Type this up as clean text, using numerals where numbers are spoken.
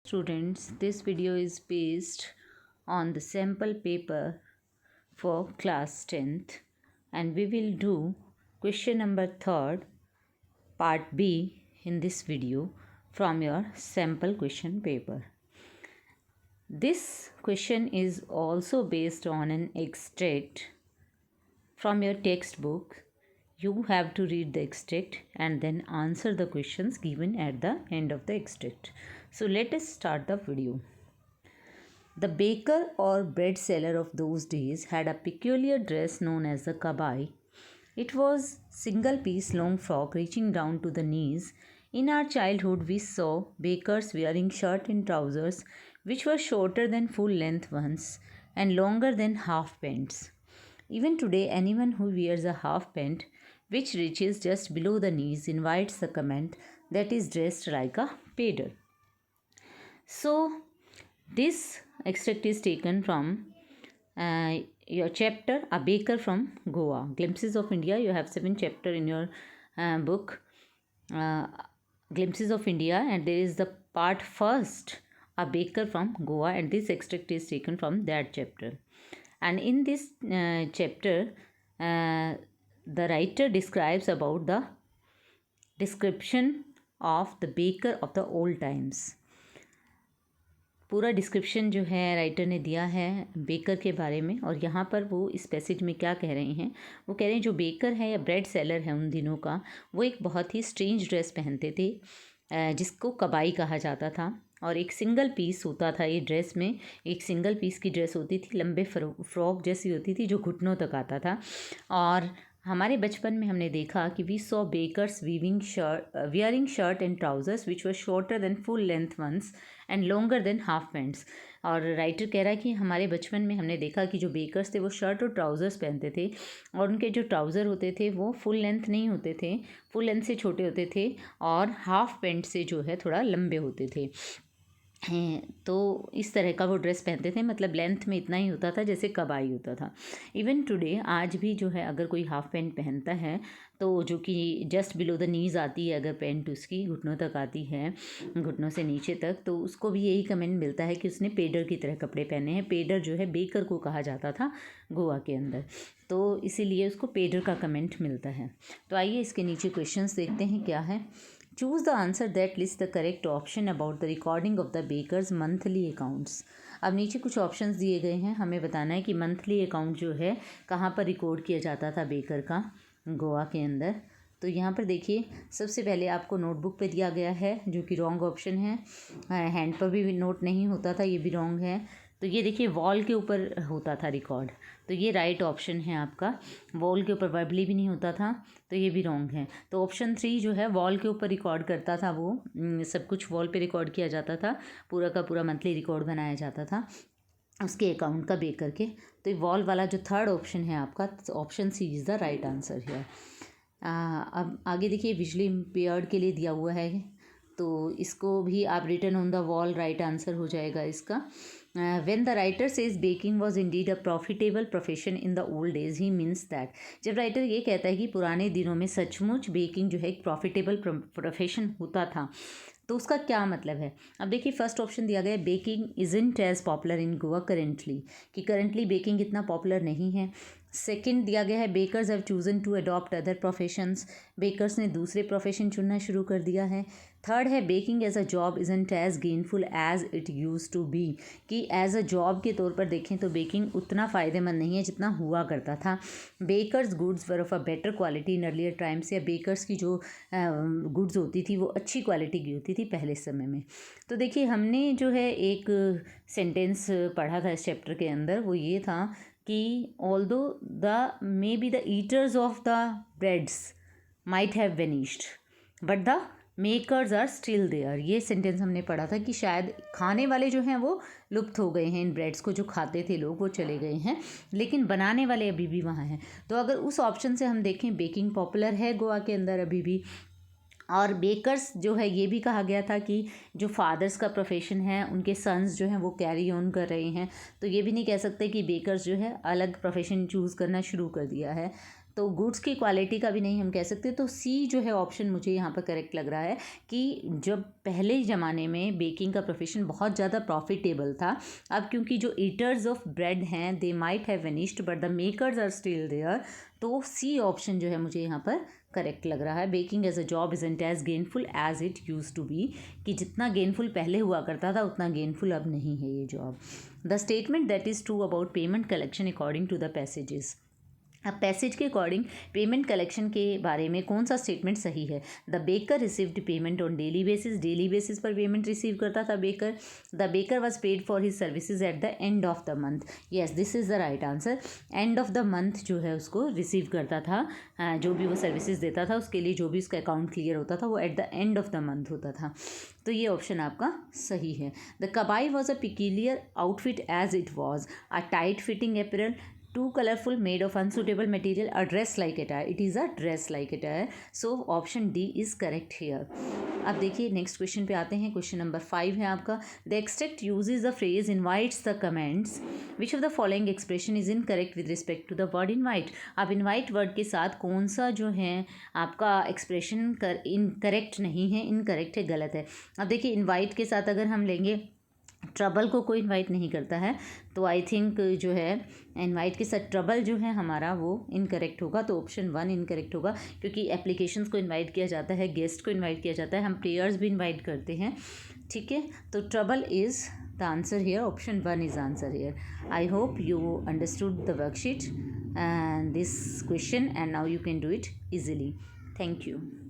Students, this video is based on the sample paper for class 10th and we will do question number 3rd part B in this video from your sample question paper. This question is also based on an extract from your textbook. You have to read the extract and then answer the questions given at the end of the extract. So let us start the video. The baker or bread seller of those days had a peculiar dress known as the kabai. It was single piece long frock reaching down to the knees. In our childhood we saw bakers wearing shirt and trousers which were shorter than full length ones and longer than half pants. Even today anyone who wears a half pant which reaches just below the knees invites the comment that is dressed like a pader. So this extract is taken from your chapter A Baker from Goa. Glimpses of India. You have 7 chapters in your book, Glimpses of India, and there is the part first, A Baker from Goa, and this extract is taken from that chapter. And in this chapter, the writer describes about the description of the baker of the old times. पूरा description जो है writer ने दिया है baker के बारे में, और यहाँ पर वो इस पैसेज में क्या कह रहे हैं, वो कह रहे हैं जो बेकर है या ब्रेड सेलर है उन दिनों का, वो एक बहुत ही स्ट्रेंज ड्रेस पहनते थे जिसको कबाई कहा जाता था, और एक सिंगल पीस होता था ये ड्रेस में, एक सिंगल पीस की ड्रेस होती थी, लंबे फ्रॉक जैसी होती थी जो घुटनों तक आता था। और हमारे बचपन में हमने देखा कि we saw bakers wearing shirt and trousers which were shorter than full length ones and longer than half pants. और राइटर कह रहा है कि हमारे बचपन में हमने देखा कि जो बेकर्स थे वो शर्ट और ट्राउज़र्स पहनते थे, और उनके जो ट्राउज़र होते थे वो फुल लेंथ नहीं होते थे, फुल लेंथ से छोटे होते थे, और हाफ पैंट से जो है थोड़ा लंबे होते थे हैं। तो इस तरह का वो ड्रेस पहनते थे, मतलब लेंथ में इतना ही होता था जैसे कबाई होता था। इवन टुडे आज भी जो है अगर कोई हाफ पैंट पहनता है तो जो कि जस्ट बिलो द नीज़ आती है, अगर पैंट उसकी घुटनों तक आती है, घुटनों से नीचे तक, तो उसको भी यही कमेंट मिलता है कि उसने पेडर की तरह कपड़े पहने हैं। पेडर जो है बेकर को कहा जाता था गोवा के अंदर, तो इसीलिए उसको पेडर का कमेंट मिलता है। तो आइए इसके नीचे क्वेश्चंस देखते हैं क्या है। Choose the answer that list the correct option about the recording of the bakers monthly accounts. अब नीचे कुछ ऑप्शंस दिए गए हैं, हमें बताना है कि मंथली अकाउंट जो है कहाँ पर रिकॉर्ड किया जाता था बेकर का गोवा के अंदर। तो यहाँ पर देखिए, सबसे पहले आपको नोटबुक पे दिया गया है जो कि रॉन्ग ऑप्शन है, हैंड पर भी नोट नहीं होता था, ये भी रॉन्ग है। तो ये देखिए वॉल के ऊपर होता था रिकॉर्ड, तो ये राइट ऑप्शन है आपका। वॉल के ऊपर वर्बली भी नहीं होता था, तो ये भी रॉन्ग है। तो ऑप्शन 3 जो है वॉल के ऊपर रिकॉर्ड करता था, वो सब कुछ वॉल पे रिकॉर्ड किया जाता था, पूरा का पूरा मंथली रिकॉर्ड बनाया जाता था उसके अकाउंट का बेकर के। तो वॉल वाला जो थर्ड ऑप्शन है आपका, option C is the right answer है। अब आगे देखिए विजुअली इम्पेयर्ड के लिए दिया हुआ है, तो इसको भी आप written on the wall right answer हो जाएगा इसका। When the writer says baking was indeed a profitable profession in the old days, he means that, जब राइटर ये कहता है कि पुराने दिनों में सचमुच बेकिंग जो है एक प्रॉफिटेबल प्रोफेशन होता था, तो उसका क्या मतलब है। अब देखिए फर्स्ट ऑप्शन दिया गया है baking isn't as popular in Goa currently, कि करंटली बेकिंग इतना पॉपुलर नहीं है। सेकंड दिया गया है bakers have chosen to adopt other professions, bakers ने दूसरे प्रोफेशन चुनना शुरू कर दिया है। थर्ड है baking as a job isn't as gainful as it use to be, कि एज अ जॉब के तौर पर देखें तो बेकिंग उतना फ़ायदेमंद नहीं है जितना हुआ करता था। Bakers goods were of a better quality in earlier times, या बेकर्स की जो गुड्स होती थी वो अच्छी क्वालिटी की होती थी पहले समय में। तो देखिए हमने जो है एक सेंटेंस पढ़ा था इस चैप्टर के अंदर, वो ये था कि although the may be the eaters of the breads might have vanished but the makers are still there. ये सेंटेंस हमने पढ़ा था कि शायद खाने वाले जो हैं वो लुप्त हो गए हैं, इन ब्रेड्स को जो खाते थे लोग वो चले गए हैं, लेकिन बनाने वाले अभी भी वहाँ हैं। तो अगर उस ऑप्शन से हम देखें, बेकिंग पॉपुलर है गोवा के अंदर अभी भी, और बेकर्स जो है ये भी कहा गया था कि जो फादर्स का प्रोफेशन है उनके सन्स जो हैं वो कैरी ऑन कर रहे हैं, तो ये भी नहीं कह सकते कि बेकर्स जो है अलग प्रोफेशन चूज़ करना शुरू कर दिया है। तो गुड्स की क्वालिटी का भी नहीं हम कह सकते। तो सी जो है ऑप्शन मुझे यहाँ पर करेक्ट लग रहा है कि जब पहले ज़माने में बेकिंग का प्रोफेशन बहुत ज़्यादा प्रॉफिटेबल था, अब क्योंकि जो ईटर्स ऑफ ब्रेड हैं they might have vanished but the makers are still there, तो सी ऑप्शन जो है मुझे यहाँ पर करेक्ट लग रहा है। Baking as a job isn't as gainful as it use to be, कि जितना गेनफुल पहले हुआ करता था उतना गेनफुल अब नहीं है ये job. The statement that is true about payment collection according to the passages. अब पैसेज के अकॉर्डिंग पेमेंट कलेक्शन के बारे में कौन सा स्टेटमेंट सही है? The baker received payment on daily basis, daily basis पर पेमेंट रिसीव करता था baker. The baker was paid for his services at the end of the month, yes this is the right answer. End of the month जो है उसको receive करता था, जो भी वो सर्विसेज देता था उसके लिए जो भी उसका अकाउंट क्लियर होता था वो at the end of the month होता था। तो ये ऑप्शन आपका सही है। The kabai was a peculiar outfit as it was a tight fitting apparel, too colorful, made of unsuitable material, a dress like attire. It is a dress like attire. So option D is correct here. अब देखिए next question पे आते हैं। Question number 5 है आपका। The extract uses the phrase invites the comments, which of the following expression is incorrect with respect to the word invite. अब invite word के साथ कौन सा जो है आपका एक्सप्रेशन इनकरेक्ट नहीं है, इनकरेक्ट है, गलत है। अब देखिए इनवाइट के साथ अगर हम लेंगे, ट्रबल को कोई इनवाइट नहीं करता है, तो आई थिंक जो है इनवाइट के साथ ट्रबल जो है हमारा वो इनकरेक्ट होगा। तो ऑप्शन 1 इनकरेक्ट होगा, क्योंकि एप्लीकेशंस को इनवाइट किया जाता है, गेस्ट को इनवाइट किया जाता है, हम प्लेयर्स भी इनवाइट करते हैं, ठीक है। तो trouble is the answer here, option 1 is answer here. I hope you understood the worksheet and this question and now you can do it easily. Thank you.